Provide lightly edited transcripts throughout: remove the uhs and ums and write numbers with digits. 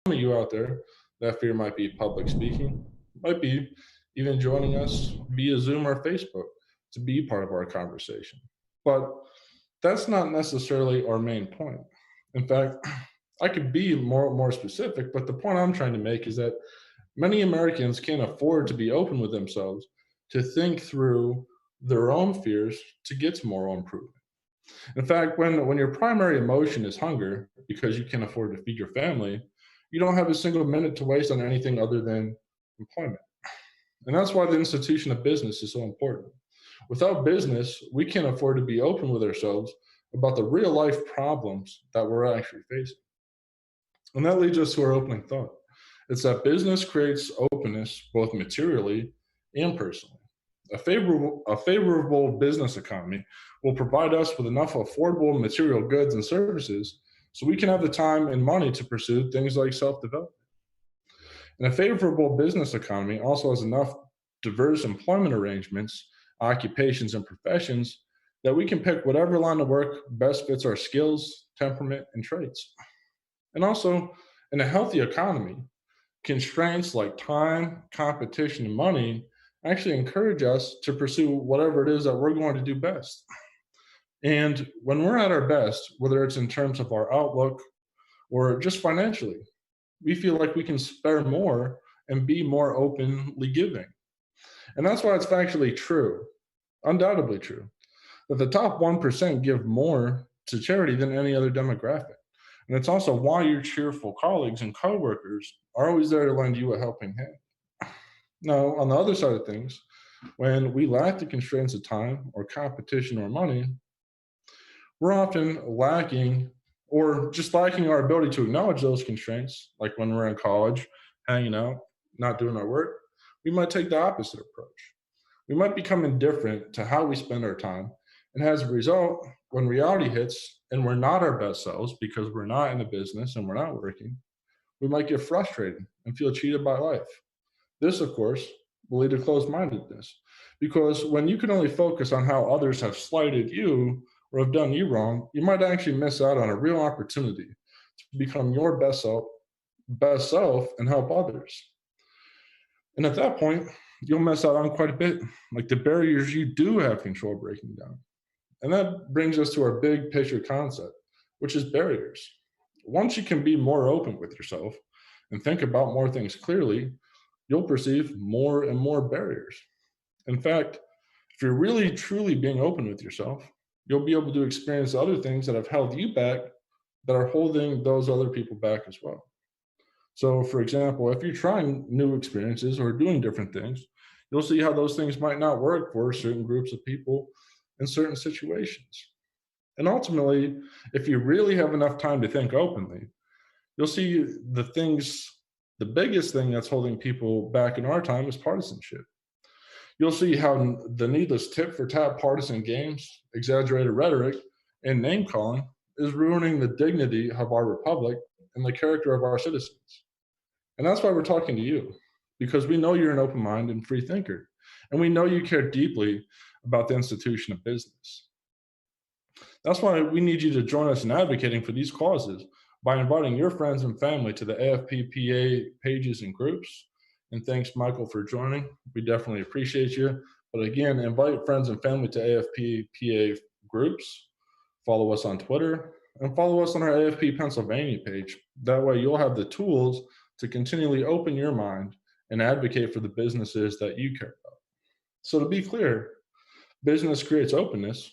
of you out there, that fear might be public speaking, might be even joining us via Zoom or Facebook to be part of our conversation. But that's not necessarily our main point. In fact, I could be more specific, but the point I'm trying to make is that many Americans can't afford to be open with themselves to think through their own fears to get to moral improvement. In fact, when your primary emotion is hunger because you can't afford to feed your family, you don't have a single minute to waste on anything other than employment. And that's why the institution of business is so important. Without business, we can't afford to be open with ourselves about the real life problems that we're actually facing. And that leads us to our opening thought. It's that business creates openness both materially and personally. A favorable business economy will provide us with enough affordable material goods and services so we can have the time and money to pursue things like self development. And a favorable business economy also has enough diverse employment arrangements, occupations, and professions that we can pick whatever line of work best fits our skills, temperament, and traits. And also, in a healthy economy, constraints like time, competition, and money actually encourage us to pursue whatever it is that we're going to do best. And when we're at our best, whether it's in terms of our outlook or just financially, we feel like we can spare more and be more openly giving. And that's why it's factually true, undoubtedly true, that the top 1% give more to charity than any other demographic. And it's also why your cheerful colleagues and coworkers are always there to lend you a helping hand. Now, on the other side of things, when we lack the constraints of time or competition or money, we're often lacking or just lacking our ability to acknowledge those constraints, like when we're in college, hanging out, not doing our work, we might take the opposite approach. We might become indifferent to how we spend our time. And as a result, when reality hits and we're not our best selves because we're not in a business and we're not working, we might get frustrated and feel cheated by life. This, of course, will lead to closed mindedness because when you can only focus on how others have slighted you or have done you wrong, you might actually miss out on a real opportunity to become your best self and help others. And at that point, you'll miss out on quite a bit, like the barriers you do have control breaking down. And that brings us to our big picture concept, which is barriers. Once you can be more open with yourself and think about more things clearly, you'll perceive more and more barriers. In fact, if you're really truly being open with yourself, you'll be able to experience other things that have held you back that are holding those other people back as well. So, for example, if you're trying new experiences or doing different things, you'll see how those things might not work for certain groups of people in certain situations. And ultimately, if you really have enough time to think openly, you'll see the biggest thing that's holding people back in our time is partisanship. You'll see how the needless tit for tat partisan games, exaggerated rhetoric, and name calling is ruining the dignity of our republic and the character of our citizens. And that's why we're talking to you, because we know you're an open minded and free thinker. And we know you care deeply about the institution of business. That's why we need you to join us in advocating for these causes by inviting your friends and family to the AFPPA pages and groups. And thanks, Michael, for joining. We definitely appreciate you. But again, invite friends and family to AFPPA groups. Follow us on Twitter and follow us on our AFP Pennsylvania page. That way, you'll have the tools to continually open your mind and advocate for the businesses that you care about. So, to be clear, business creates openness,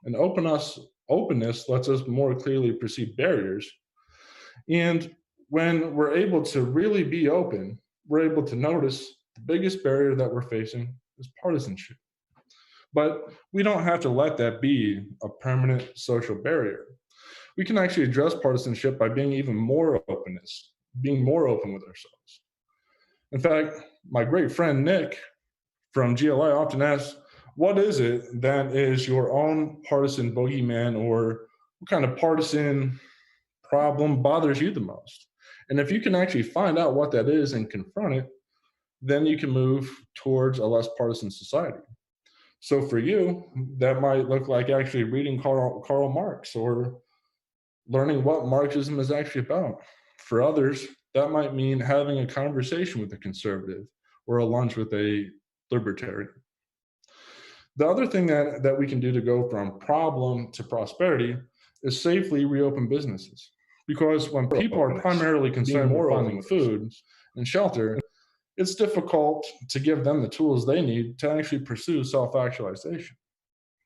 and openness lets us more clearly perceive barriers. And when we're able to really be open, we're able to notice the biggest barrier that we're facing is partisanship. But we don't have to let that be a permanent social barrier. We can actually address partisanship by being more open with ourselves. In fact, my great friend Nick from GLI often asks, what is it that is your own partisan boogeyman, or what kind of partisan problem bothers you the most? And if you can actually find out what that is and confront it, then you can move towards a less partisan society. So for you, that might look like actually reading Karl Marx or learning what Marxism is actually about. For others, That might mean having a conversation with a conservative or a lunch with a libertarian. The other thing that we can do to go from problem to prosperity is safely reopen businesses. Because when people are primarily concerned with finding food and shelter, it's difficult to give them the tools they need to actually pursue self actualization.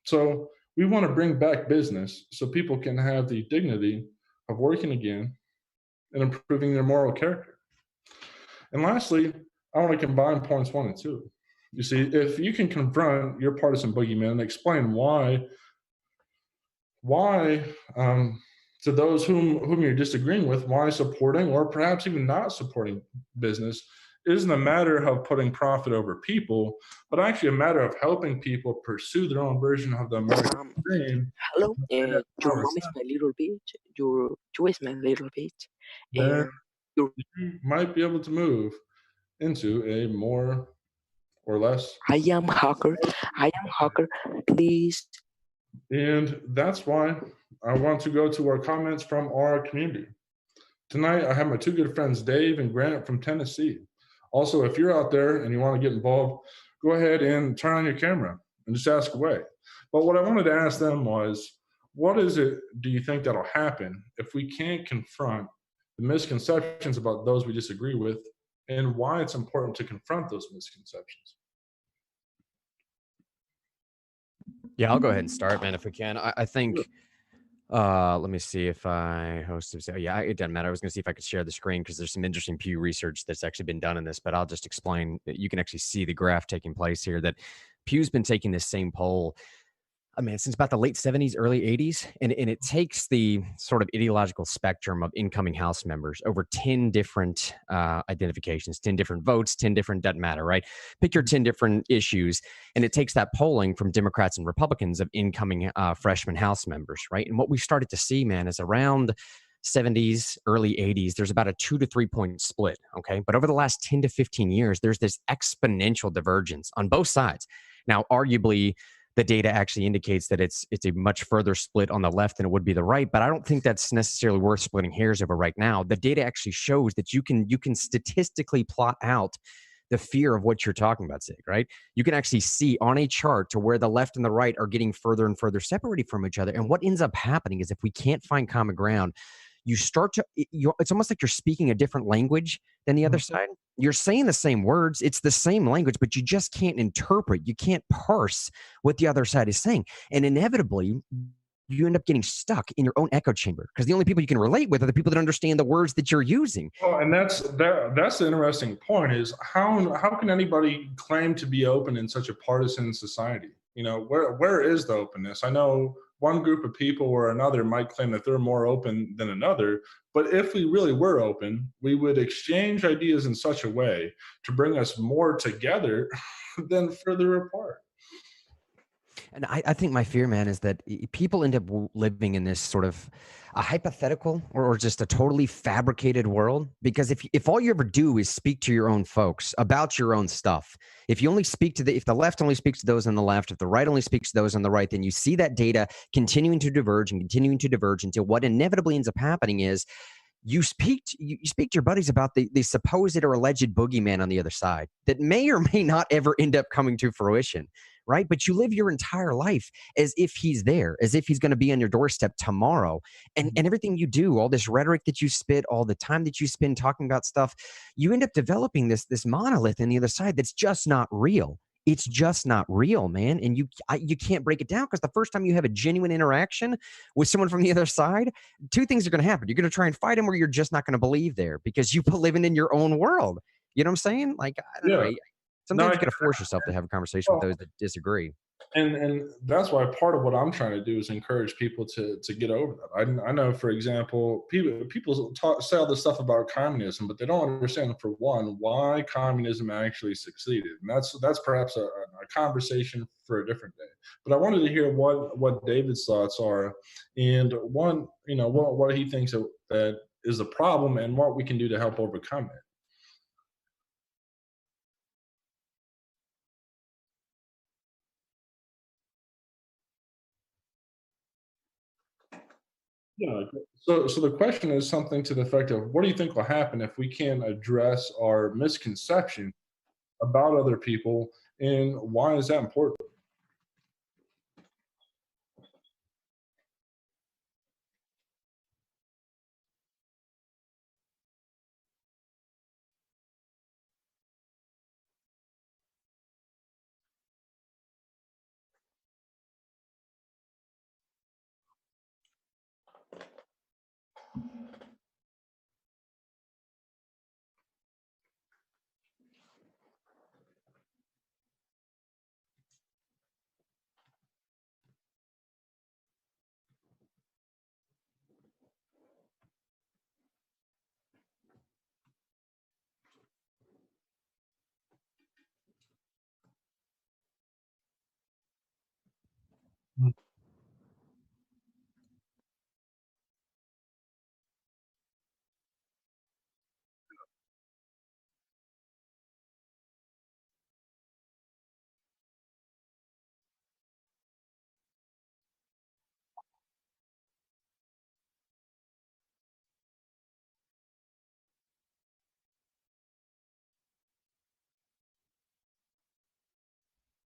So we want to bring back business so people can have the dignity of working again and improving their moral character. And lastly, I want to combine points one and two. You see, if you can confront your partisan boogeyman and explain why to those whom you're disagreeing with, why supporting or perhaps even not supporting business isn't a matter of putting profit over people, but actually a matter of helping people pursue their own version of the American Um, dream. Hello, your mom is my little bitch. Your you is my little bitch, Then and your you might be able to move into a more or less. I am hacker. I am hacker. Please. And that's why I want to go to our comments from our community. Tonight, I have my two good friends, Dave and Grant from Tennessee. Also, if you're out there and you want to get involved, go ahead and turn on your camera and just ask away. But what I wanted to ask them was, what is it do you think that'll happen if we can't confront the misconceptions about those we disagree with and why it's important to confront those misconceptions? Yeah, I'll go ahead and start, man, if we can. I think, let me see if I hosted. So yeah, it doesn't matter. I was going to see if I could share the screen because there's some interesting Pew research that's actually been done in this, but I'll just explain that you can actually see the graph taking place here that Pew's been taking this same poll, I mean, since about the late 70s, early 80s. And it takes the sort of ideological spectrum of incoming House members over 10 different identifications, 10 different votes, 10 different, doesn't matter, right? Pick your 10 different issues. And it takes that polling from Democrats and Republicans of incoming freshman House members, right? And what we started to see, man, is around 70s, early 80s, there's about a 2 to 3 point split. Okay. But over the last 10 to 15 years, there's this exponential divergence on both sides. Now, arguably, the data actually indicates that it's a much further split on the left than it would be the right, but I don't think that's necessarily worth splitting hairs over right now. The data actually shows that you can statistically plot out the fear of what you're talking about, Sig, right? You can actually see on a chart to where the left and the right are getting further and further separated from each other. And what ends up happening is if we can't find common ground, you start to, it's almost like you're speaking a different language than the other side. You're saying the same words, it's the same language, but you just can't interpret, you can't parse what the other side is saying. And inevitably, you end up getting stuck in your own echo chamber because the only people you can relate with are the people that understand the words that you're using. Well, and that's the interesting point is how can anybody claim to be open in such a partisan society? You know, where is the openness? I know one group of people or another might claim that they're more open than another, but if we really were open, we would exchange ideas in such a way to bring us more together than further apart. And I think my fear, man, is that people end up living in this sort of a hypothetical or just a totally fabricated world. Because if all you ever do is speak to your own folks about your own stuff, if you only speak to if the left only speaks to those on the left, if the right only speaks to those on the right, then you see that data continuing to diverge until what inevitably ends up happening is you speak to your buddies about the supposed or alleged boogeyman on the other side that may or may not ever end up coming to fruition, right? But you live your entire life as if he's there, as if he's going to be on your doorstep tomorrow. And everything you do, all this rhetoric that you spit, all the time that you spend talking about stuff, you end up developing this monolith on the other side that's just not real. It's just not real, man. And you can't break it down because the first time you have a genuine interaction with someone from the other side, two things are going to happen. You're going to try and fight them, or you're just not going to believe there because you living in your own world. You know what I'm saying? Like, I don't know. Yeah. Sometimes you got to force yourself to have a conversation with those that disagree. And that's why part of what I'm trying to do is encourage people to get over that. I know, for example, people say all this stuff about communism, but they don't understand, for one, why communism actually succeeded, and that's perhaps a conversation for a different day. But I wanted to hear what David's thoughts are, and one, you know, what he thinks that is a problem and what we can do to help overcome it. Yeah. So the question is something to the effect of, what do you think will happen if we can't address our misconception about other people, and why is that important?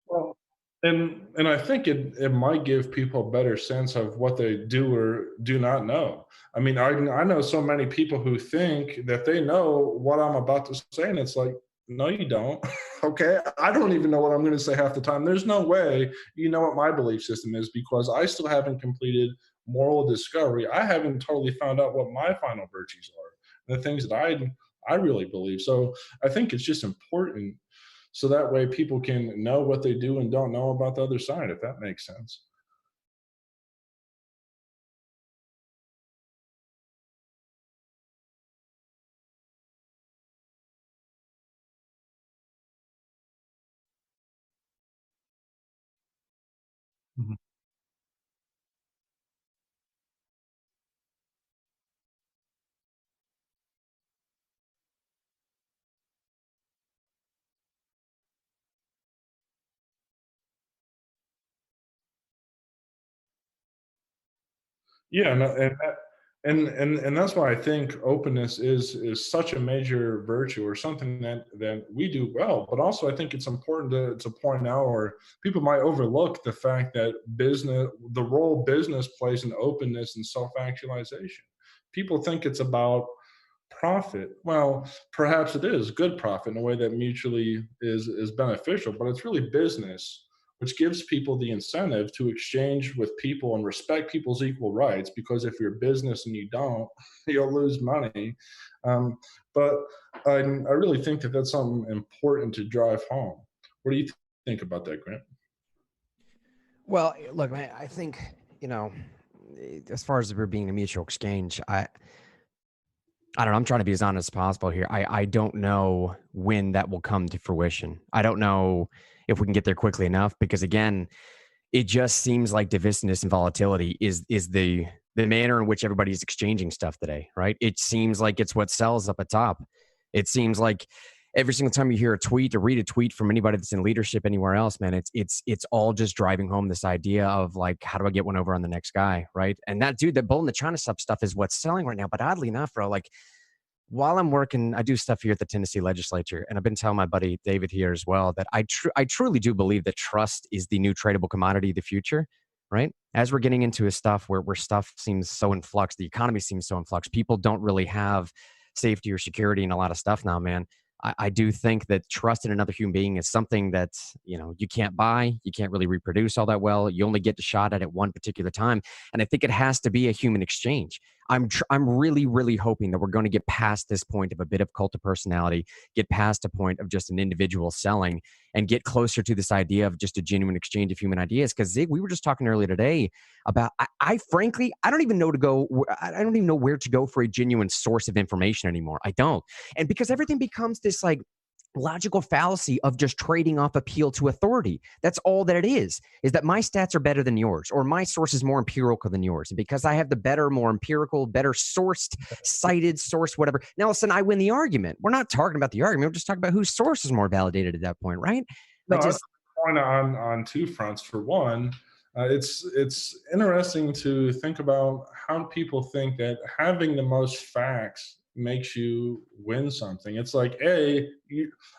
Well, and I think it might give people a better sense of what they do or do not know. I mean, I know so many people who think that they know what I'm about to say, and it's like, no, you don't. Okay, I don't even know what I'm going to say half the time. There's no way you know what my belief system is, because I still haven't completed moral discovery. I haven't totally found out what my final virtues are, the things that I really believe. So I think it's just important, so that way people can know what they do and don't know about the other side, if that makes sense. Mhm. Yeah, and that's why I think openness is such a major virtue, or something that we do well. But also, I think it's important to point out, or people might overlook the fact that the role business plays in openness and self actualization. People think it's about profit. Well, perhaps it is good profit in a way that mutually is beneficial, but it's really business, which gives people the incentive to exchange with people and respect people's equal rights. Because if you're business and you don't, you'll lose money. Um, but I really think that that's something important to drive home. What do you think about that, Grant? Well, look, man, I think, you know, as far as there being a mutual exchange, I don't know. I'm trying to be as honest as possible here. I don't know when that will come to fruition. I don't know if we can get there quickly enough, because again, it just seems like divisiveness and volatility is the manner in which everybody's exchanging stuff today, right? It seems like it's what sells up at top. It seems like every single time you hear a tweet or read a tweet from anybody that's in leadership anywhere else, man, it's all just driving home this idea of like, how do I get one over on the next guy, right? And that dude, that bull in the China sub stuff is what's selling right now. But oddly enough, bro, like while I'm working, I do stuff here at the Tennessee legislature, and I've been telling my buddy David here as well that I truly do believe that trust is the new tradable commodity of the future, right? As we're getting into a stuff where stuff seems so in flux, the economy seems so in flux, people don't really have safety or security in a lot of stuff now, man. I do think that trust in another human being is something that, you know, you can't buy, you can't really reproduce all that well. You only get the shot at it one particular time, and I think it has to be a human exchange. I'm really really hoping that we're going to get past this point of a bit of cult of personality, get past a point of just an individual selling, and get closer to this idea of just a genuine exchange of human ideas. Because Zig, we were just talking earlier today about I frankly I don't even know to go I don't even know where to go for a genuine source of information anymore. I don't, and because everything becomes this like logical fallacy of just trading off appeal to authority. That's all that it is that my stats are better than yours, or my source is more empirical than yours. And because I have the better, more empirical, better sourced, cited source, whatever, now all of a sudden I win the argument. We're not talking about the argument. We're just talking about whose source is more validated at that point, right? I No, I just, point on two fronts. For one, It's interesting to think about how people think that having the most facts makes you win something. It's like,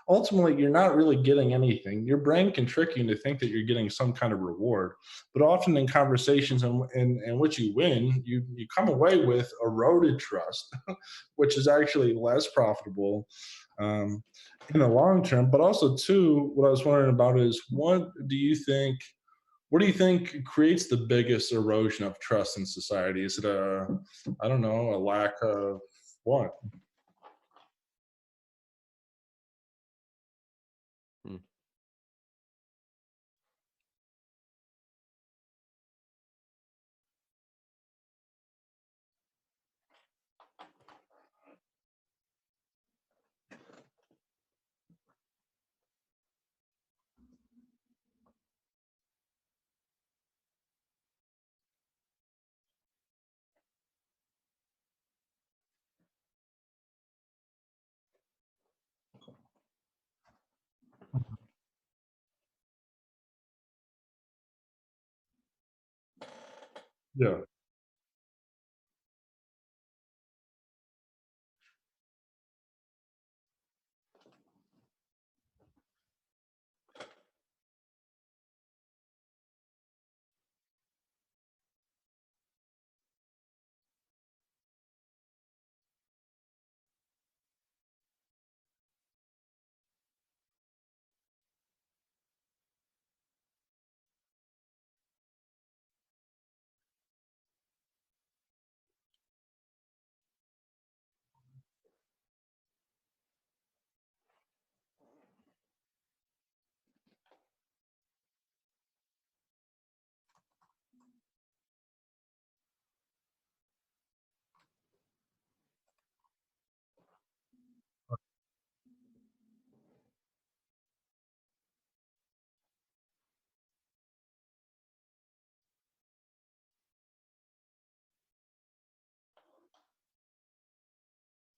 ultimately, you're not really getting anything. Your brain can trick you to think that you're getting some kind of reward, but often in conversations in which you win, you come away with eroded trust, which is actually less profitable um, in the long term. But also, too, what I was wondering about is what do you think creates the biggest erosion of trust in society? Is it I don't know, a lack of what? Hmm. Yeah.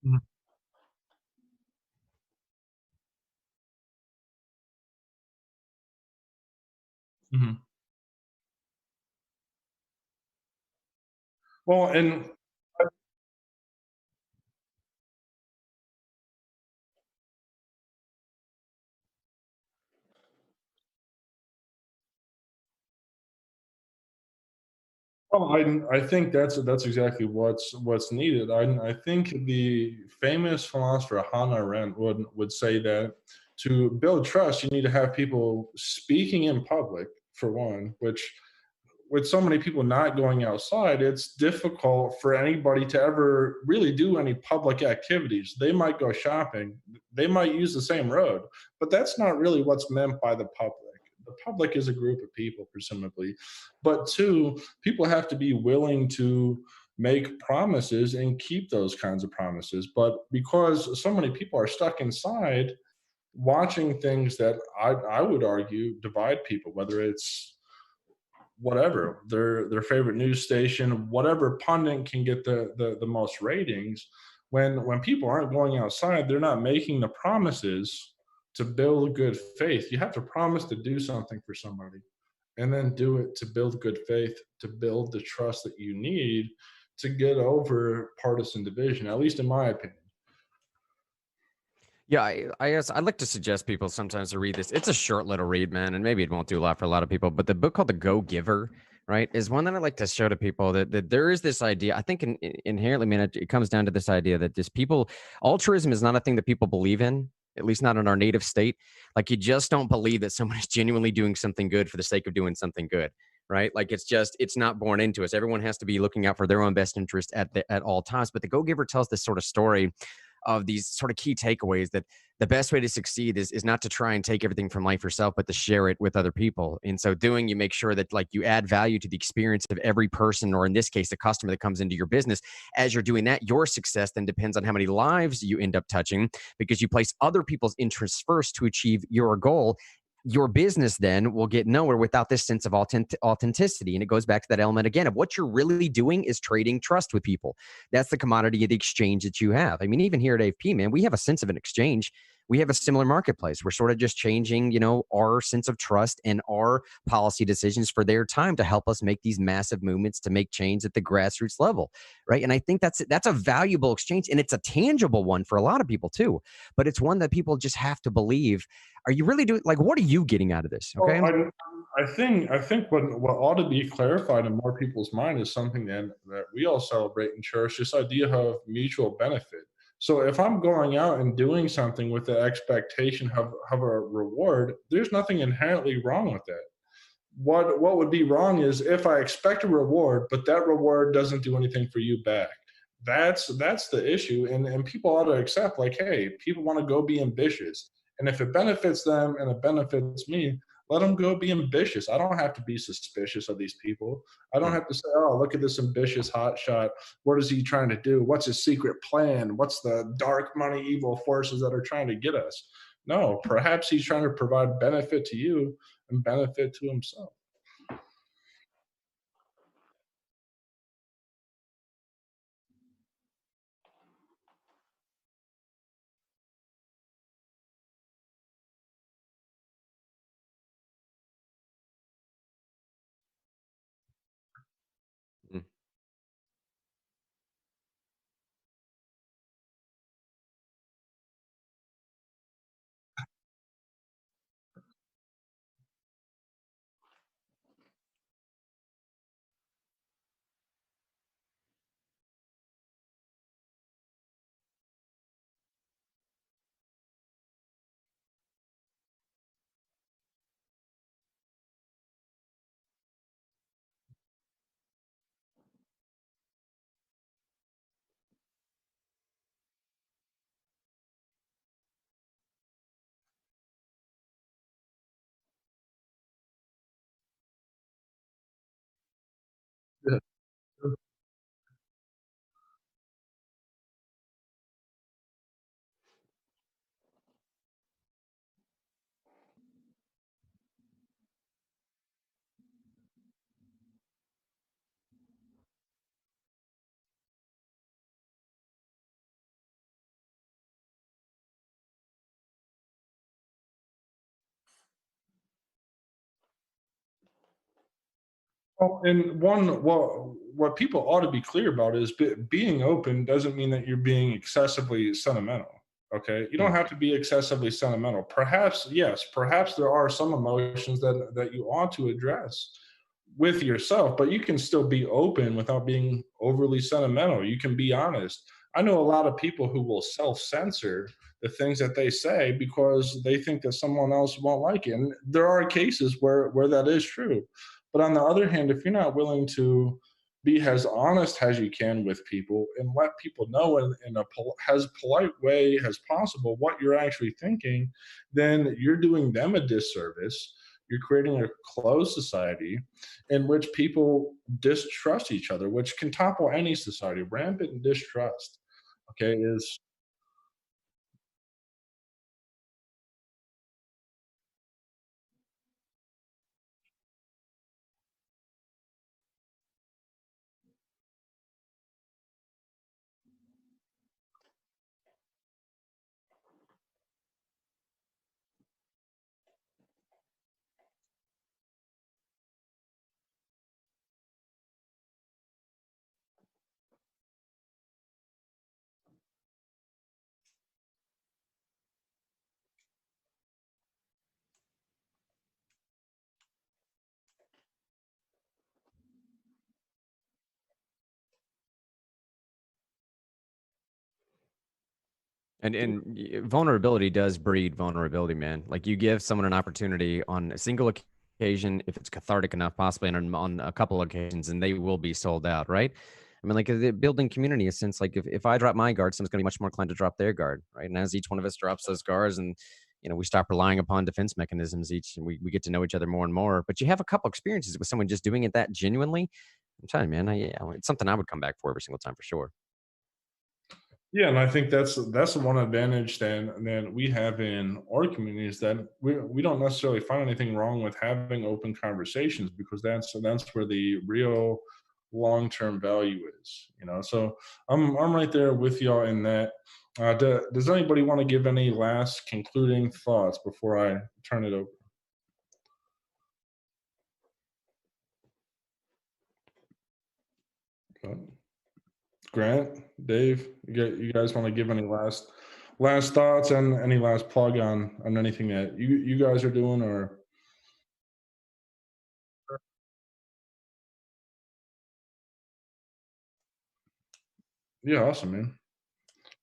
Mhm. Mhm. Well, and well, I think that's exactly what's needed. I think the famous philosopher Hannah Arendt would say that to build trust, you need to have people speaking in public for one, which with so many people not going outside, it's difficult for anybody to ever really do any public activities. They might go shopping, they might use the same road, but that's not really what's meant by the public. The public is a group of people, presumably. But two, people have to be willing to make promises and keep those kinds of promises. But because so many people are stuck inside, watching things that I would argue divide people, whether it's whatever their favorite news station, whatever pundit can get the most ratings. When people aren't going outside, they're not making the promises to build good faith. You have to promise to do something for somebody and then do it to build good faith, to build the trust that you need to get over partisan division, at least in my opinion. Yeah, I guess I'd like to suggest people sometimes to read this. It's a short little read, man, and maybe it won't do a lot for a lot of people. But the book called The Go Giver, right, is one that I like to show to people that there is this idea. I think inherently, man, it comes down to this idea that just people, altruism is not a thing that people believe in, at least not in our native state. Like you just don't believe that someone is genuinely doing something good for the sake of doing something good. Right, like it's not born into us. Everyone has to be looking out for their own best interest at all times. But the Go Giver tells this sort of story of these sort of key takeaways that the best way to succeed is not to try and take everything from life yourself, but to share it with other people. In so doing, you make sure that like you add value to the experience of every person, or in this case, the customer that comes into your business. As you're doing that, your success then depends on how many lives you end up touching because you place other people's interests first to achieve your goal. Your business then will get nowhere without this sense of authenticity. And it goes back to that element again of what you're really doing is trading trust with people. That's the commodity of the exchange that you have. I mean, even here at AFP, man, we have a sense of an exchange. we have a similar marketplace. We're sort of just changing, our sense of trust and our policy decisions for their time to help us make these massive movements to make change at the grassroots level, right? And I think that's a valuable exchange, and it's a tangible one for a lot of people too. But it's one that people just have to believe. Are you really doing, like, what are you getting out of this? Okay. Well, I think what ought to be clarified in more people's mind is something that we all celebrate and cherish, this idea of mutual benefit. So if I'm going out and doing something with the expectation of a reward, there's nothing inherently wrong with that. What would be wrong is if I expect a reward, but that reward doesn't do anything for you back. That's the issue. And people ought to accept, like, hey, people want to go be ambitious. And if it benefits them and it benefits me, let them go be ambitious. I don't have to be suspicious of these people. I don't Hmm. have to say, oh, look at this ambitious hotshot. What is he trying to do? What's his secret plan? What's the dark money evil forces that are trying to get us? No, perhaps he's trying to provide benefit to you and benefit to himself. Hmm. Yeah. Well, and what people ought to be clear about is being open doesn't mean that you're being excessively sentimental. Okay, you don't Hmm. have to be excessively sentimental. Perhaps, yes, perhaps there are some emotions that you ought to address with yourself, but you can still be open without being overly sentimental. You can be honest. I know a lot of people who will self-censor the things that they say because they think that someone else won't like it. And there are cases where that is true. But on the other hand, if you're not willing to be as honest as you can with people and let people know in a as polite way as possible what you're actually thinking, then you're doing them a disservice. You're creating a closed society in which people distrust each other, which can topple any society. Rampant distrust, okay, is Vulnerability does breed vulnerability, man. Like, you give someone an opportunity on a single occasion, if it's cathartic enough, possibly on a couple of occasions, and they will be sold out, right? I mean, like, building community, a sense, like, if I drop my guard, someone's going to be much more inclined to drop their guard, right? And as each one of us drops those guards, and we stop relying upon defense mechanisms each, and we get to know each other more and more. But you have a couple experiences with someone just doing it that genuinely. I'm telling you, man, it's something I would come back for every single time for sure. yeah, and I think that's the one advantage that we have in our community is that we don't necessarily find anything wrong with having open conversations because that's where the real long term value is. So I'm right there with y'all in that. Does anybody want to give any last concluding thoughts before I turn it over? Grant, Dave, you guys want to give any last thoughts and any last plug on anything that you guys are doing or? Yeah, awesome, man.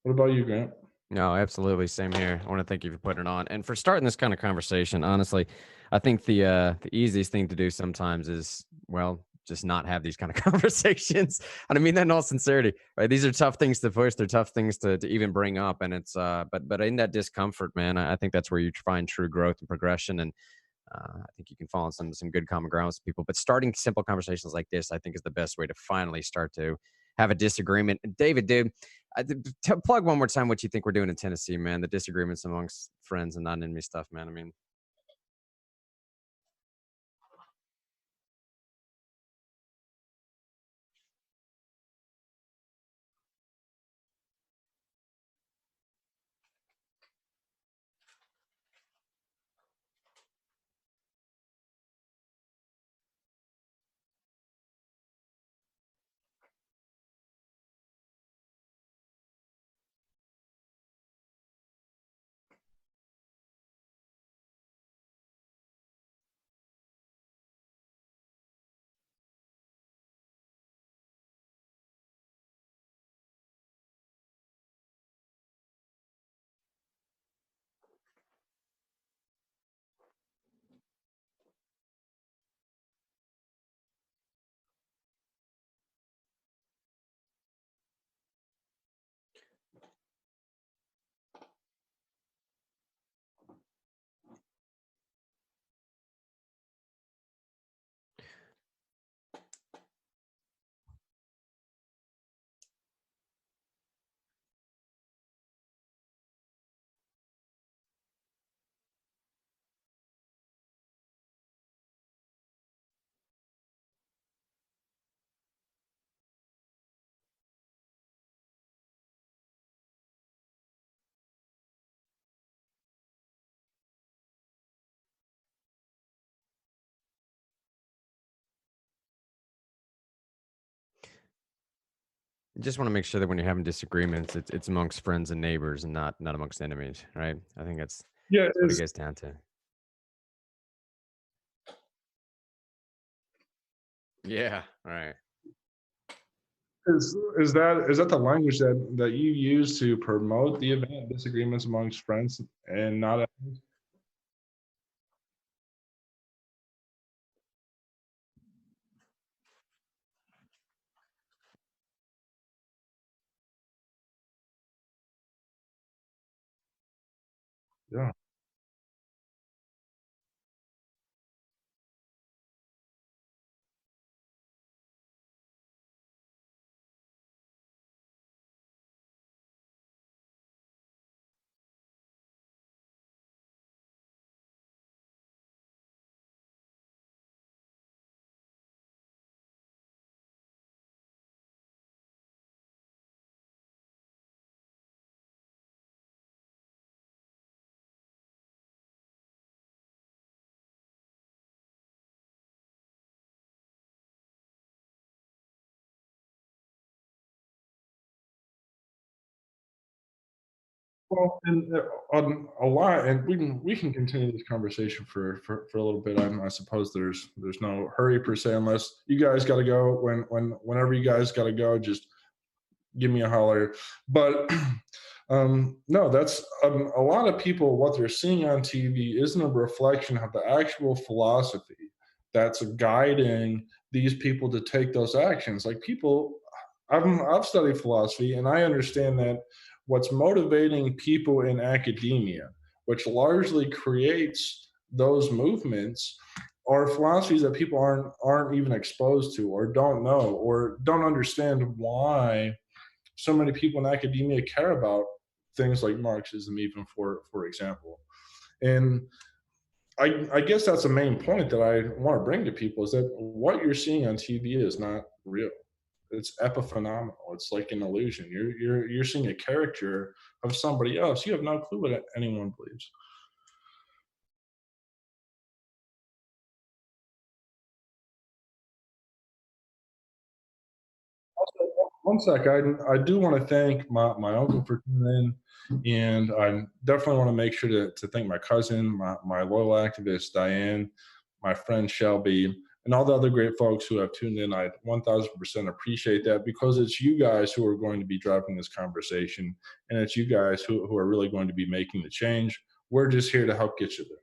What about you, Grant? No, absolutely. Same here. I want to thank you for putting it on and for starting this kind of conversation. Honestly, I think the easiest thing to do sometimes is, well, just not have these kind of conversations. And I mean that in all sincerity, right? These are tough things to push. They're tough things to even bring up. And it's but in that discomfort, man, I think that's where you find true growth and progression. And I think you can fall on some good common ground with people. But starting simple conversations like this, I think, is the best way to finally start to have a disagreement. David, dude, plug one more time what you think we're doing in Tennessee, man. The disagreements amongst friends and non-enemy stuff, man. I mean, you just want to make sure that when you're having disagreements, it's amongst friends and neighbors and not amongst enemies, right? I think Yeah, that's what it gets down to. Yeah, right. is that the language that you use to promote the event, disagreements amongst friends and not? Yeah. Well, and on a lot, and we can continue this conversation for a little bit. I suppose there's no hurry per se, unless you guys got to go. Whenever you guys got to go, just give me a holler. But no, that's a lot of people. What they're seeing on TV isn't a reflection of the actual philosophy that's guiding these people to take those actions. Like people, I've studied philosophy, and I understand that what's motivating people in academia, which largely creates those movements, are philosophies that people aren't even exposed to or don't know or don't understand why so many people in academia care about things like Marxism, even for example. And I guess that's the main point that I want to bring to people is that what you're seeing on TV is not real. it's epiphenomenal. It's like an illusion. You're seeing a caricature of somebody else. You have no clue what anyone believes. Also, one sec, I do want to thank my uncle for tuning in, and I definitely want to make sure to thank my cousin, my loyal activist Diane, my friend Shelby, and all the other great folks who have tuned in. I 1000% appreciate that, because it's you guys who are going to be driving this conversation, and it's you guys who are really going to be making the change. We're just here to help get you there.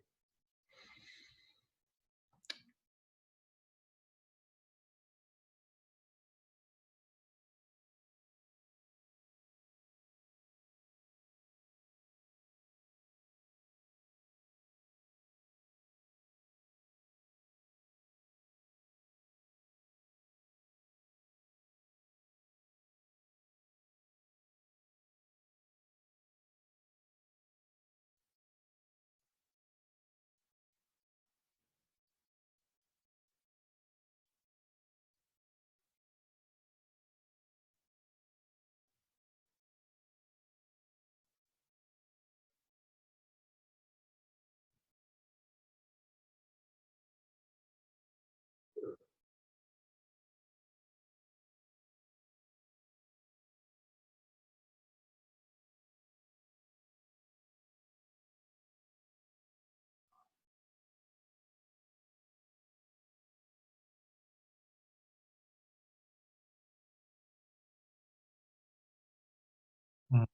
Mm.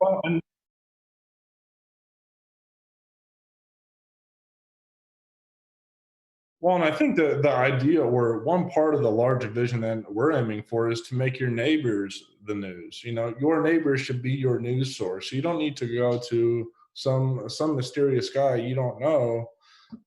Well, and Well, and I think the idea, or one part of the larger vision that we're aiming for, is to make your neighbors the news. You know, your neighbors should be your news source. You don't need to go to some mysterious guy you don't know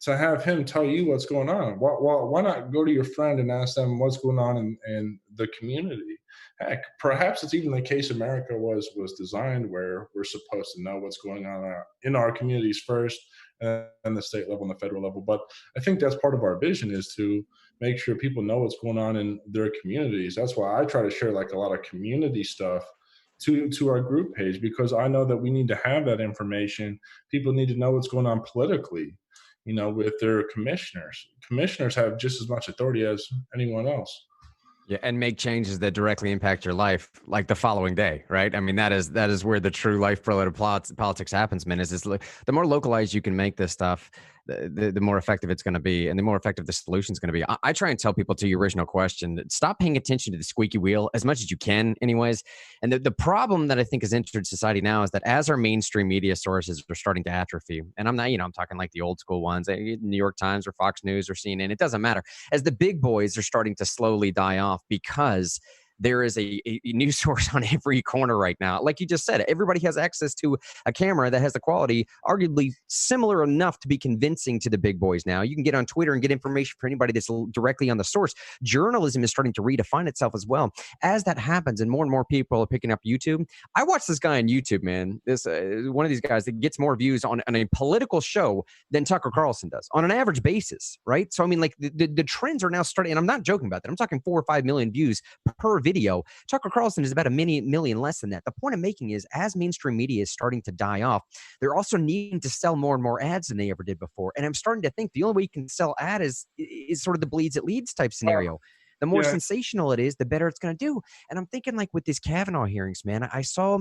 to have him tell you what's going on. Why not go to your friend and ask them what's going on in the community? Heck, perhaps it's even the case America was designed, where we're supposed to know what's going on in our communities first, and the state level and the federal level. But I think that's part of our vision, is to make sure people know what's going on in their communities. That's why I try to share like a lot of community stuff to our group page, because I know that we need to have that information. People need to know what's going on politically, with their commissioners. Commissioners have just as much authority as anyone else. Yeah, and make changes that directly impact your life, like the following day, right? I mean, that is where the true life related politics happens, man. The more localized you can make this stuff, the more effective it's going to be, and the more effective the solution is going to be. I try and tell people, to your original question, stop paying attention to the squeaky wheel as much as you can, anyways. And the problem that I think has entered society now is that as our mainstream media sources are starting to atrophy, and I'm not, I'm talking like the old school ones, New York Times or Fox News or CNN, it doesn't matter. As the big boys are starting to slowly die off, because there is a news source on every corner right now. Like you just said, everybody has access to a camera that has the quality arguably similar enough to be convincing to the big boys now. You can get on Twitter and get information for anybody that's directly on the source. Journalism is starting to redefine itself as well. As that happens and more people are picking up YouTube, I watch this guy on YouTube, man. This one of these guys that gets more views on a political show than Tucker Carlson does on an average basis, right? So, I mean, like the trends are now starting, and I'm not joking about that. I'm talking 4 or 5 million views per video. Tucker Carlson is about a million less than that. The point I'm making is, as mainstream media is starting to die off, they're also needing to sell more and more ads than they ever did before. And I'm starting to think the only way you can sell ad is sort of the bleeds it leads type scenario. The more sensational it is, the better it's going to do. And I'm thinking, like, with these Kavanaugh hearings, man, I saw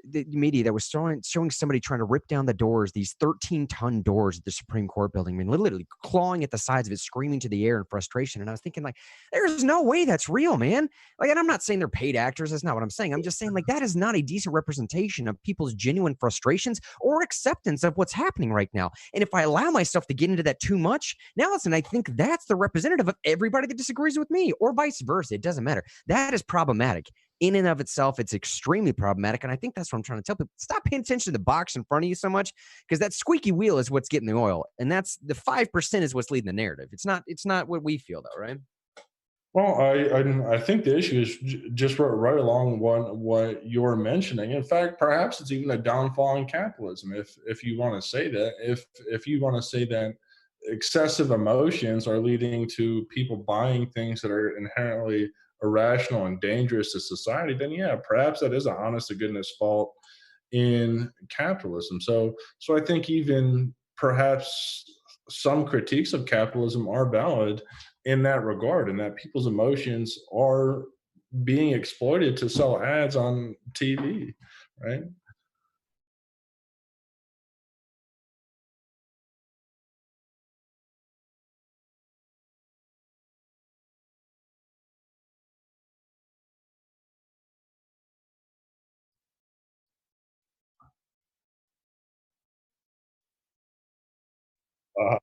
the media that was showing somebody trying to rip down the doors, these 13-ton doors at the Supreme Court building. I mean, literally clawing at the sides of it, screaming to the air in frustration. And I was thinking, like, there's no way that's real, man. Like, and I'm not saying they're paid actors. That's not what I'm saying. I'm just saying, like, that is not a decent representation of people's genuine frustrations or acceptance of what's happening right now. And if I allow myself to get into that too much, now listen, I think that's the representative of everybody that disagrees with me, or vice versa. It doesn't matter. That is problematic. In and of itself, it's extremely problematic. And I think that's what I'm trying to tell people. Stop paying attention to the box in front of you so much, because that squeaky wheel is what's getting the oil. And that's the 5% is what's leading the narrative. It's not what we feel, though, right? Well, I think the issue is just right along what you're mentioning. In fact, perhaps it's even a downfall in capitalism, if you want to say that. If you want to say that excessive emotions are leading to people buying things that are inherently irrational and dangerous to society, then yeah, perhaps that is a honest to goodness fault in capitalism. So I think even perhaps some critiques of capitalism are valid in that regard, and that people's emotions are being exploited to sell ads on TV, right? Uh,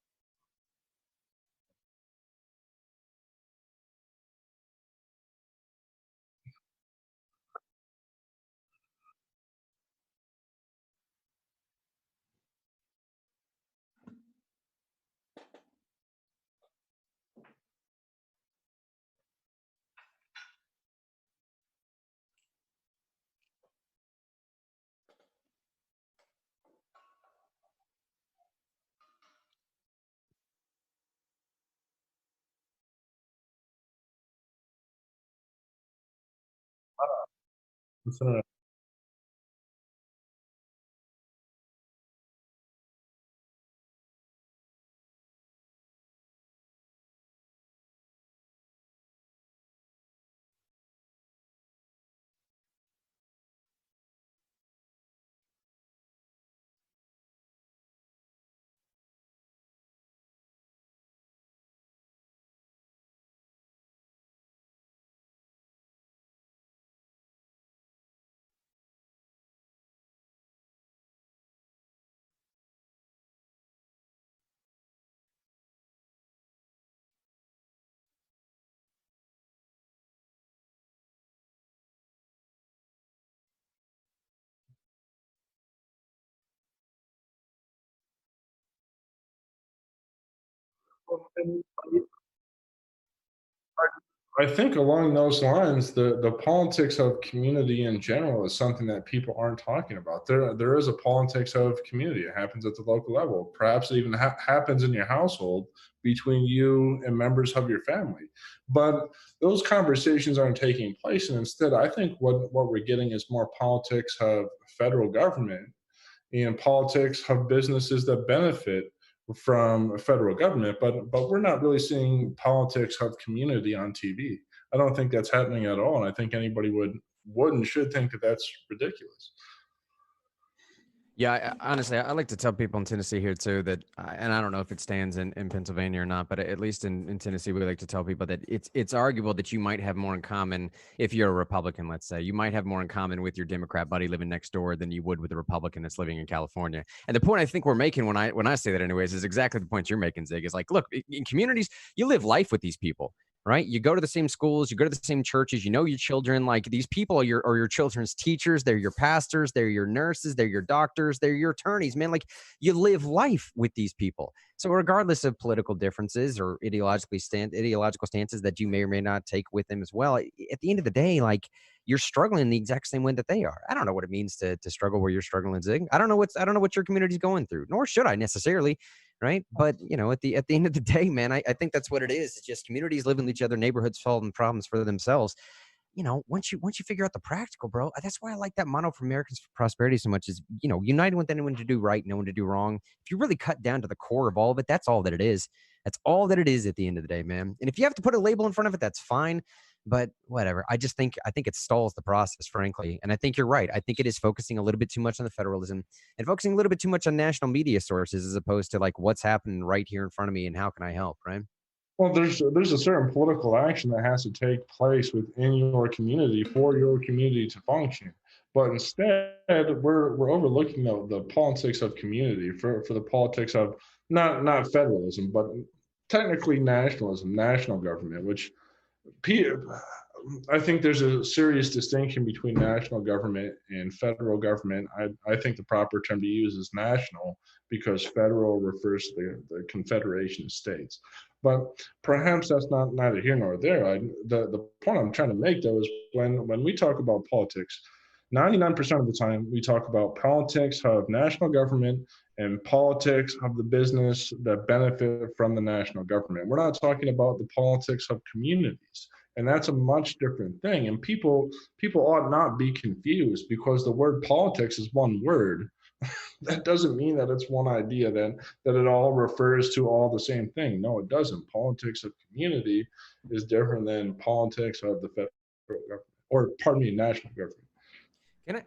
and I think along those lines, the politics of community in general is something that people aren't talking about. There is a politics of community. It happens at the local level. Perhaps it even happens in your household between you and members of your family. But those conversations aren't taking place, and instead, I think what we're getting is more politics of federal government and politics of businesses that benefit from a federal government, but we're not really seeing politics of community on TV. I don't think that's happening at all, and I think anybody would and should think that that's ridiculous. Yeah, honestly, I like to tell people in Tennessee here too that, and I don't know if it stands in Pennsylvania or not, but at least in Tennessee, we like to tell people that it's arguable that you might have more in common if you're a Republican, let's say, you might have more in common with your Democrat buddy living next door than you would with a Republican that's living in California. And the point I think we're making when I say that, anyways, is exactly the point you're making, Zig. Is like, look, in communities, you live life with these people. Right, you go to the same schools, you go to the same churches, you know your children. Like these people are your children's teachers, they're your pastors, they're your nurses, they're your doctors, they're your attorneys. Man, like you live life with these people. So regardless of political differences or ideological stances that you may or may not take with them as well, at the end of the day, like you're struggling the exact same way that they are. I don't know what it means to struggle where you're struggling, Zig. I don't know what your community's going through, nor should I necessarily, right? But at the end of the day, man, I think that's what it is. It's just communities living with each other, neighborhoods solving problems for themselves. Once you figure out the practical, bro, that's why I like that motto for Americans for Prosperity so much. Is united with anyone to do right, no one to do wrong. If you really cut down to the core of all of it, that's all that it is. That's all that it is at the end of the day, man. And if you have to put a label in front of it, that's fine. But whatever. I think it stalls the process, frankly. And I think you're right. I think it is focusing a little bit too much on the federalism and focusing a little bit too much on national media sources as opposed to like what's happening right here in front of me and how can I help, right? Well, there's a certain political action that has to take place within your community for your community to function. But instead, we're overlooking the politics of community for the politics of not federalism, but technically nationalism, national government, which I think there's a serious distinction between national government and federal government. I think the proper term to use is national because federal refers to the Confederation of States. But perhaps that's not neither here nor there. The point I'm trying to make though is when we talk about politics, 99% of the time, we talk about politics of national government and politics of the business that benefit from the national government. We're not talking about the politics of communities. And that's a much different thing. And people ought not be confused, because the word politics is one word. That doesn't mean that it's one idea, that it all refers to all the same thing. No, it doesn't. Politics of community is different than politics of the federal government, or pardon me, national government. Can I?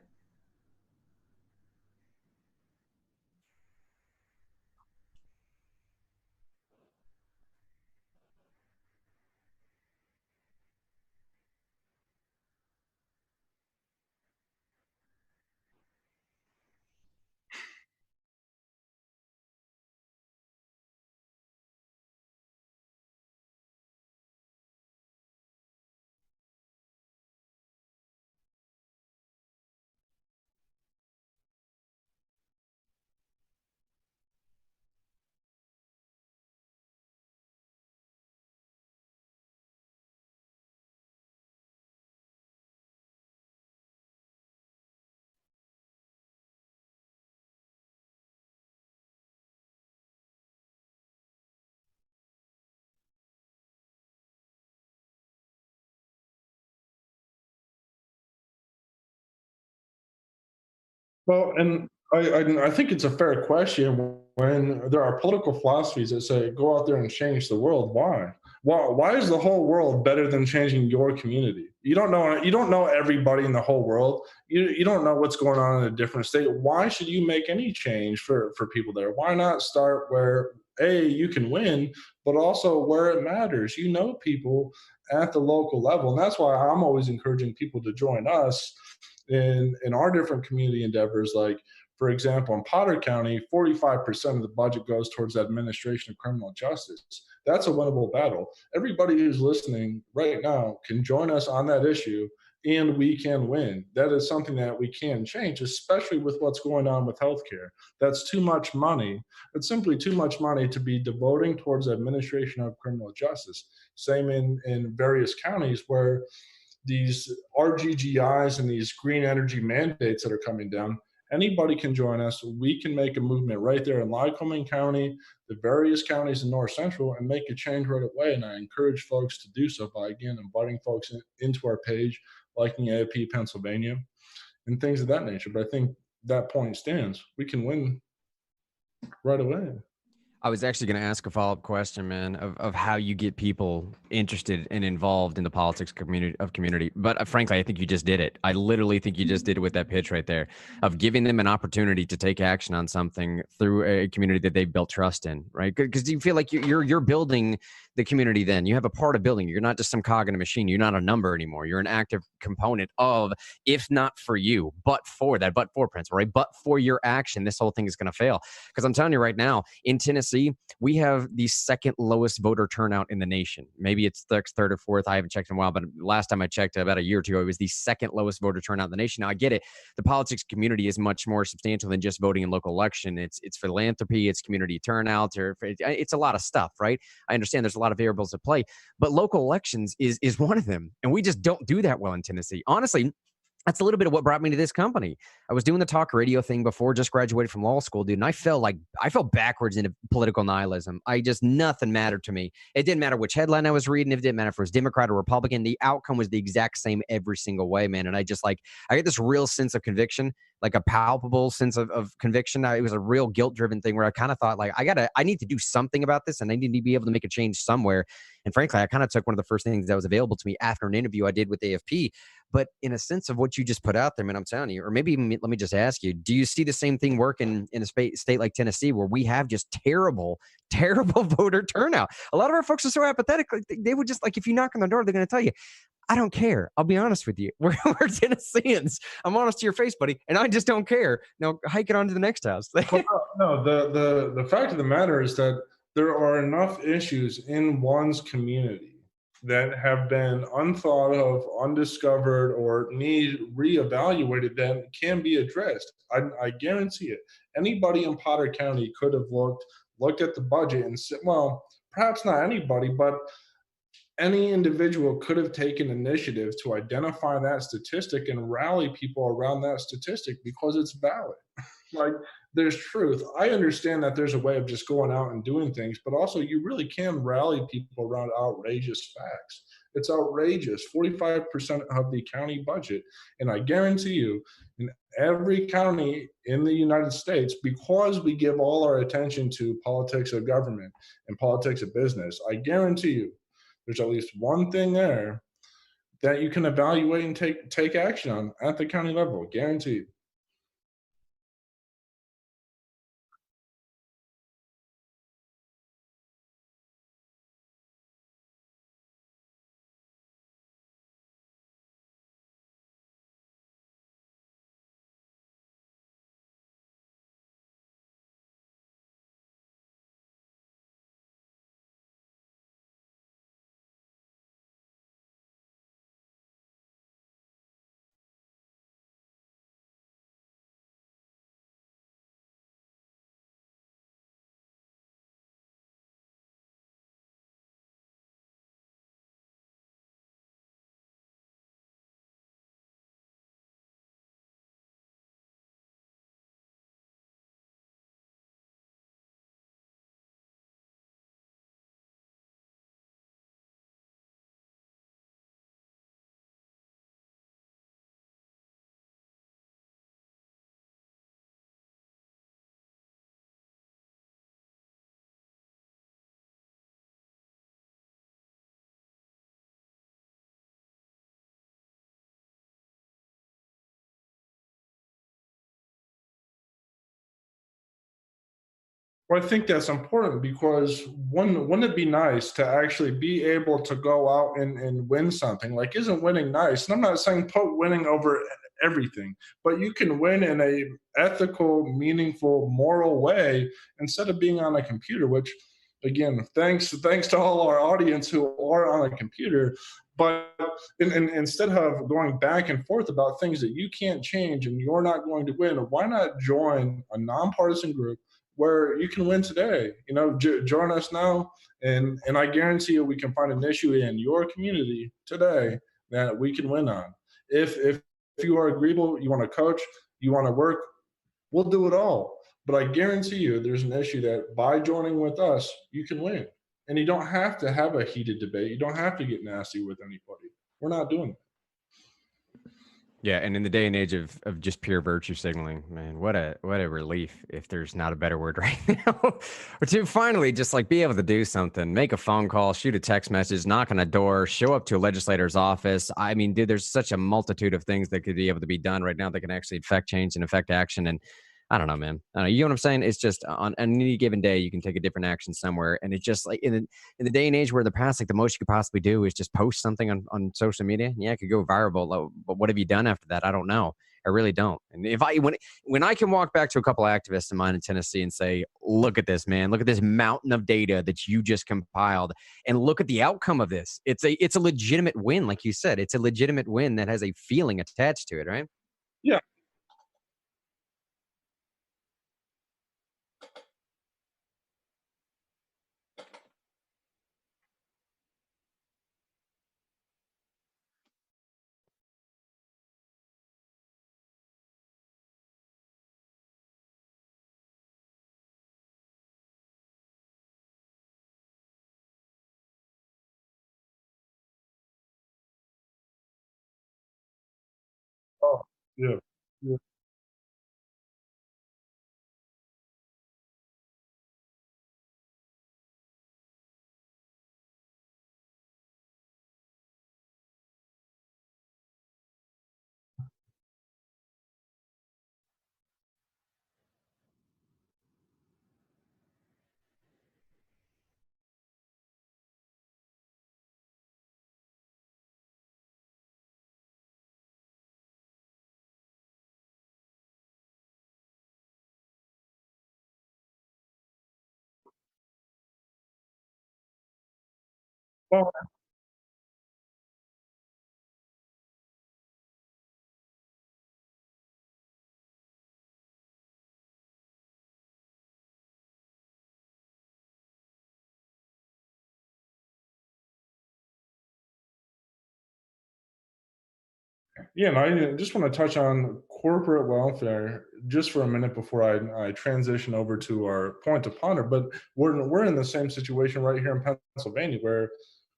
Well, and I think it's a fair question when there are political philosophies that say, go out there and change the world. Why? Why is the whole world better than changing your community? You don't know everybody in the whole world. You don't know what's going on in a different state. Why should you make any change for people there? Why not start where you can win, but also where it matters? You know people at the local level. And that's why I'm always encouraging people to join us in our different community endeavors. Like, for example, in Potter County, 45% of the budget goes towards the administration of criminal justice. That's a winnable battle. Everybody who's listening right now can join us on that issue, and we can win. That is something that we can change, especially with what's going on with healthcare. That's too much money. It's simply too much money to be devoting towards the administration of criminal justice. Same in various counties where these RGGIs and these green energy mandates that are coming down. Anybody can join us. We can make a movement right there in Lycoming County, the various counties in North Central, and make a change right away. And I encourage folks to do so by, again, inviting folks into our page, liking AFP Pennsylvania, and things of that nature. But I think that point stands. We can win right away. I was actually going to ask a follow-up question, man, of how you get people interested and involved in the politics community. But frankly, I think you just did it. I literally think you just did it with that pitch right there, of giving them an opportunity to take action on something through a community that they've built trust in, right? Because you feel like you're building the community. Then you have a part of building. You're not just some cog in a machine. You're not a number anymore. You're an active component of, if not for you, but for that, but for principle, right? But for your action, this whole thing is going to fail. Because I'm telling you right now, in Tennessee, we have the second lowest voter turnout in the nation. Maybe it's third or fourth. I haven't checked in a while, but last time I checked, about a year or two ago, it was the second lowest voter turnout in the nation. Now, I get it. The politics community is much more substantial than just voting in local election. It's philanthropy, it's community turnout, it's a lot of stuff, right? I understand there's a lot of variables at play, but local elections is one of them. And we just don't do that well in Tennessee. Honestly, that's a little bit of what brought me to this company. I was doing the talk radio thing before, just graduated from law school, dude. And I fell backwards into political nihilism. Nothing mattered to me. It didn't matter which headline I was reading. It didn't matter if it was Democrat or Republican. The outcome was the exact same every single way, man. And I get this real sense of conviction, like a palpable sense of conviction. It was a real guilt-driven thing where I kind of thought, like, I need to do something about this, and I need to be able to make a change somewhere. And frankly, I kind of took one of the first things that was available to me after an interview I did with AFP. But in a sense of what you just put out there, man, I'm telling you, or maybe let me just ask you, do you see the same thing work in a state like Tennessee, where we have just terrible voter turnout? A lot of our folks are so apathetic. They would just, like, if you knock on the door, they're going to tell you, I don't care. I'll be honest with you. We're Tennesseans. I'm honest to your face, buddy. And I just don't care. Now hike it on to the next house. No, the fact of the matter is that there are enough issues in one's community that have been unthought of, undiscovered, or need reevaluated that can be addressed. I guarantee it. Anybody in Potter County could have looked at the budget and said, well, perhaps not anybody, but any individual could have taken initiative to identify that statistic and rally people around that statistic because it's valid. Like, there's truth. I understand that there's a way of just going out and doing things, but also you really can rally people around outrageous facts. It's outrageous. 45% of the county budget. And I guarantee you, in every county in the United States, because we give all our attention to politics of government and politics of business, I guarantee you there's at least one thing there that you can evaluate and take action on at the county level. Guaranteed. Well, I think that's important because wouldn't it be nice to actually be able to go out and win something? Like, isn't winning nice? And I'm not saying put winning over everything, but you can win in a ethical, meaningful, moral way instead of being on a computer. Which, again, thanks to all our audience who are on a computer. But instead of going back and forth about things that you can't change and you're not going to win, why not join a nonpartisan group where you can win today? Join us now, and I guarantee you we can find an issue in your community today that we can win on. If you are agreeable, you want to coach, you want to work, we'll do it all. But I guarantee you there's an issue that by joining with us, you can win. And you don't have to have a heated debate. You don't have to get nasty with anybody. We're not doing that. Yeah, and in the day and age of just pure virtue signaling, man, what a relief if there's not a better word right now. Or to finally just like be able to do something, make a phone call, shoot a text message, knock on a door, show up to a legislator's office. I mean, dude, there's such a multitude of things that could be able to be done right now that can actually affect change and affect action. And I don't know, man. I don't know, you know what I'm saying? It's just on any given day, you can take a different action somewhere. And it's just like in the day and age where in the past, like the most you could possibly do is just post something on social media. Yeah, it could go viral. But what have you done after that? I don't know. I really don't. And if I when I can walk back to a couple of activists of mine in Tennessee and say, look at this, man, look at this mountain of data that you just compiled and look at the outcome of this. It's a legitimate win, like you said. It's a legitimate win that has a feeling attached to it, right? Yeah. Oh, yeah. Yeah. Well, Yeah, and I just want to touch on corporate welfare just for a minute before I transition over to our point to ponder. But we're in the same situation right here in Pennsylvania where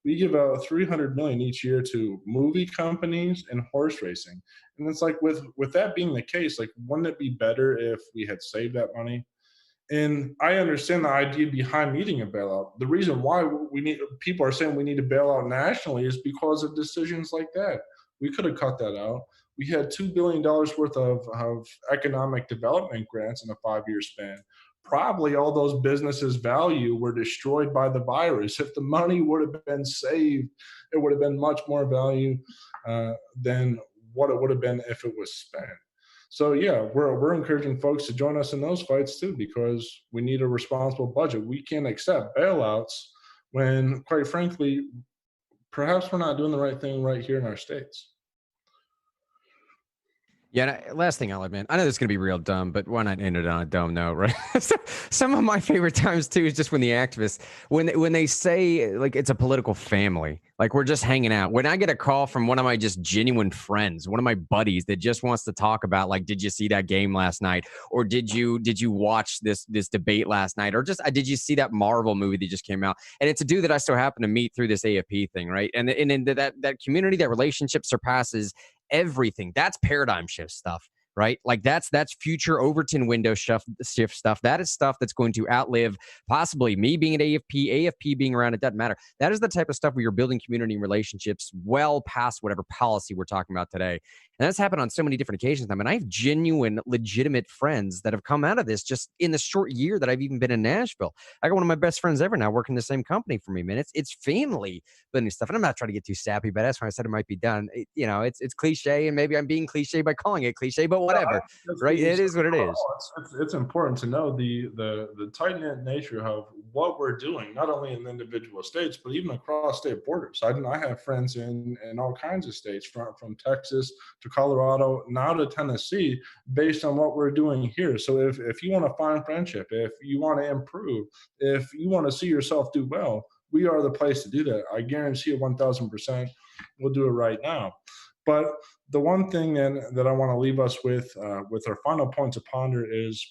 we give out 300 million each year to movie companies and horse racing. And it's like with that being the case, like wouldn't it be better if we had saved that money? And I understand the idea behind needing a bailout. The reason why we need people are saying we need to bail out nationally is because of decisions like that. We could have cut that out. We had $2 billion worth of economic development grants in a 5 year span. Probably all those businesses' value were destroyed by the virus. If the money would have been saved, it would have been much more value than what it would have been if it was spent. So yeah, we're encouraging folks to join us in those fights too, because we need a responsible budget. We can't accept bailouts when, quite frankly, perhaps we're not doing the right thing right here in our states. Yeah, and last thing I'll admit, I know this is gonna be real dumb, but why not end it on a dumb note, right? So, some of my favorite times too is just when the activists, when they say like it's a political family, like we're just hanging out. When I get a call from one of my just genuine friends, one of my buddies that just wants to talk about like, did you see that game last night, or did you watch this debate last night, or just did you see that Marvel movie that just came out? And it's a dude that I so happen to meet through this AFP thing, right? And that community, that relationship surpasses everything. That's paradigm shift stuff, right? Like that's future Overton window shift stuff. That is stuff that's going to outlive possibly me being at AFP being around. It doesn't matter. That is the type of stuff where you're building community and relationships well past whatever policy we're talking about today. And that's happened on so many different occasions. I mean, I have genuine, legitimate friends that have come out of this just in the short year that I've even been in Nashville. I got one of my best friends ever now working the same company for me, man. It's family building stuff. And I'm not trying to get too sappy, but that's why I said it might be done. It's cliche, and maybe I'm being cliche by calling it cliche, but whatever, right? It is what it is. It's important to know the tight knit nature of what we're doing, not only in individual states, but even across state borders. I have friends in all kinds of states, from Texas to Colorado, now to Tennessee, based on what we're doing here. So if you want to find friendship, if you want to improve, if you want to see yourself do well, we are the place to do that. I guarantee you 1000% we'll do it right now. But the one thing that I want to leave us with our final point to ponder is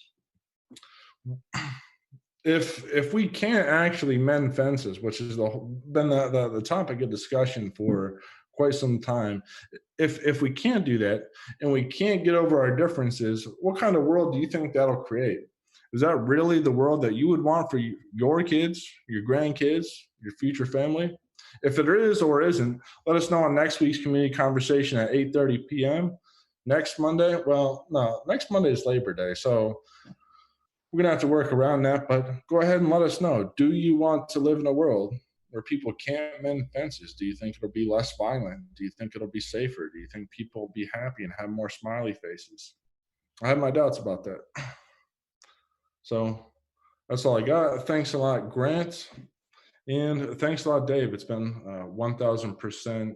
if we can't actually mend fences, which has been the topic of discussion for quite some time, if we can't do that and we can't get over our differences, what kind of world do you think that'll create? Is that really the world that you would want for your kids, your grandkids, your future family? If it is or isn't, let us know on next week's community conversation at 8:30 p.m. Next Monday, well, no, next Monday is Labor Day, so we're gonna have to work around that. But go ahead and let us know. Do you want to live in a world where people can't mend fences? Do you think it'll be less violent? Do you think it'll be safer? Do you think people will be happy and have more smiley faces? I have my doubts about that. So that's all I got. Thanks a lot, Grant. And thanks a lot, Dave. It's been 1000%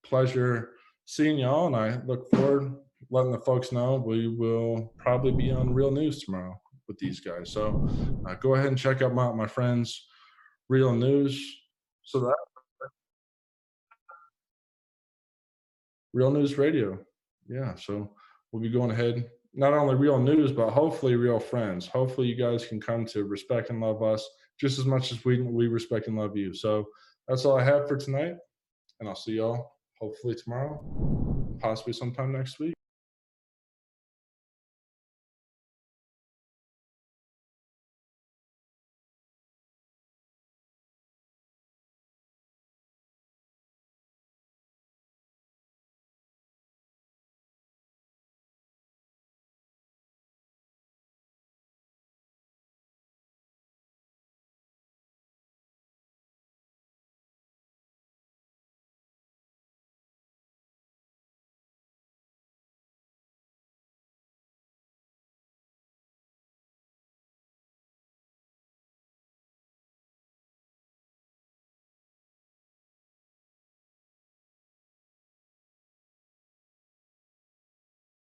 pleasure seeing y'all. And I look forward letting the folks know we will probably be on Real News tomorrow with these guys. So go ahead and check out my friends, Real News. So that Real News Radio. Yeah. So we'll be going ahead, not only Real News, but hopefully Real Friends. Hopefully you guys can come to respect and love us just as much as we respect and love you. So that's all I have for tonight. And I'll see y'all hopefully tomorrow, possibly sometime next week.